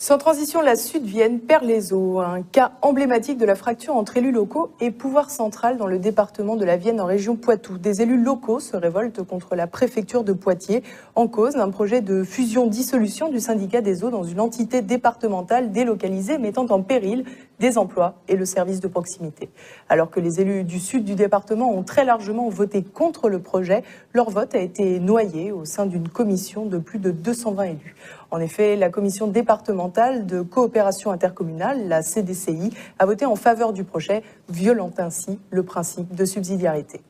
Sans transition, la Sud-Vienne perd les eaux. Un cas emblématique de la fracture entre élus locaux et pouvoir central dans le département de la Vienne en région Poitou. Des élus locaux se révoltent contre la préfecture de Poitiers en cause d'un projet de fusion-dissolution du syndicat des eaux dans une entité départementale délocalisée mettant en péril des emplois et le service de proximité. Alors que les élus du sud du département ont très largement voté contre le projet, leur vote a été noyé au sein d'une commission de plus de 220 élus. En effet, la commission départementale de coopération intercommunale, la CDCI, a voté en faveur du projet, violant ainsi le principe de subsidiarité.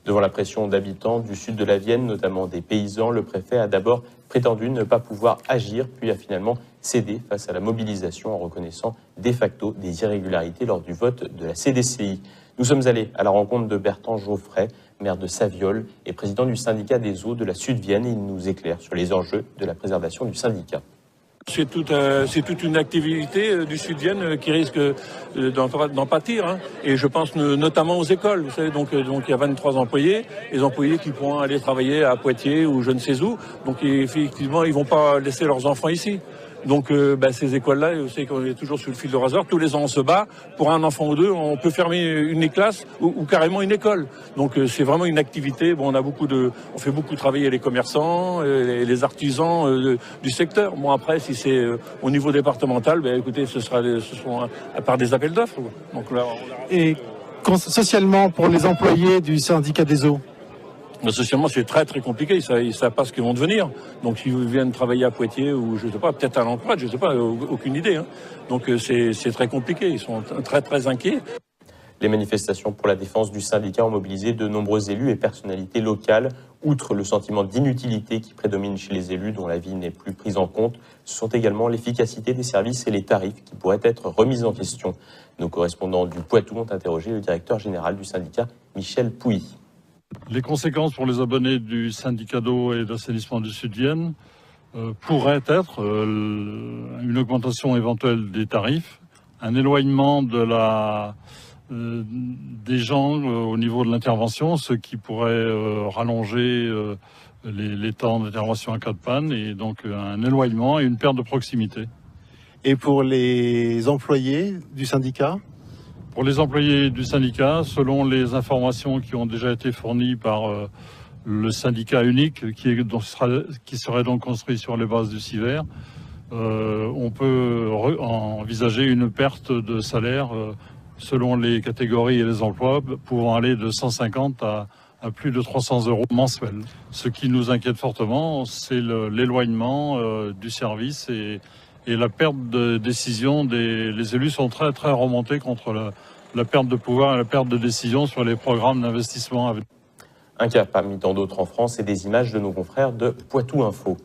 Devant la pression d'habitants du sud de la Vienne, notamment des paysans, le préfet a d'abord prétendu ne pas pouvoir agir, puis a finalement cédé face à la mobilisation en reconnaissant de facto des irrégularités lors du vote de la CDCI. Nous sommes allés à la rencontre de Bertrand Geoffray, maire de Saviol et président du syndicat des eaux de la Sud-Vienne, et il nous éclaire sur les enjeux de la préservation du syndicat. C'est toute une activité du Sud-Vienne qui risque d'en pâtir, hein. Et je pense notamment aux écoles. Vous savez, donc il y a 23 employés, les employés qui pourront aller travailler à Poitiers ou je ne sais où. Donc effectivement, ils vont pas laisser leurs enfants ici. Donc ces écoles-là, vous savez qu'on est toujours sur le fil de rasoir. Tous les ans, on se bat. Pour un enfant ou deux, on peut fermer une classe ou carrément une école. Donc c'est vraiment une activité. Bon, on fait beaucoup travailler les commerçants, les artisans du secteur. Bon, après, si c'est au niveau départemental, écoutez, ce seront à part des appels d'offres. Donc là, Et socialement, pour les employés du syndicat des eaux? Socialement, c'est très très compliqué. Ils savent pas ce qu'ils vont devenir. Donc, s'ils viennent travailler à Poitiers ou je sais pas, peut-être à l'emploi, je sais pas, aucune idée, hein. Donc, c'est très compliqué. Ils sont très très inquiets. Les manifestations pour la défense du syndicat ont mobilisé de nombreux élus et personnalités locales. Outre le sentiment d'inutilité qui prédomine chez les élus dont la vie n'est plus prise en compte, ce sont également l'efficacité des services et les tarifs qui pourraient être remis en question. Nos correspondants du Poitou ont interrogé le directeur général du syndicat, Michel Pouilly. Les conséquences pour les abonnés du syndicat d'eau et d'assainissement du Sud-Vienne pourraient être une augmentation éventuelle des tarifs, un éloignement des gens au niveau de l'intervention, ce qui pourrait rallonger les temps d'intervention en cas de panne, et donc un éloignement et une perte de proximité. Et pour les employés du syndicat? Pour les employés du syndicat, selon les informations qui ont déjà été fournies par le syndicat unique, qui serait donc construit sur les bases du CIVER, on peut envisager une perte de salaire selon les catégories et les emplois, pouvant aller de 150 à plus de 300 € mensuels. Ce qui nous inquiète fortement, c'est l'éloignement du service et la perte de décision. Les élus sont très très remontés contre la perte de pouvoir et la perte de décision sur les programmes d'investissement. Un cas parmi tant d'autres en France et des images de nos confrères de Poitou Info.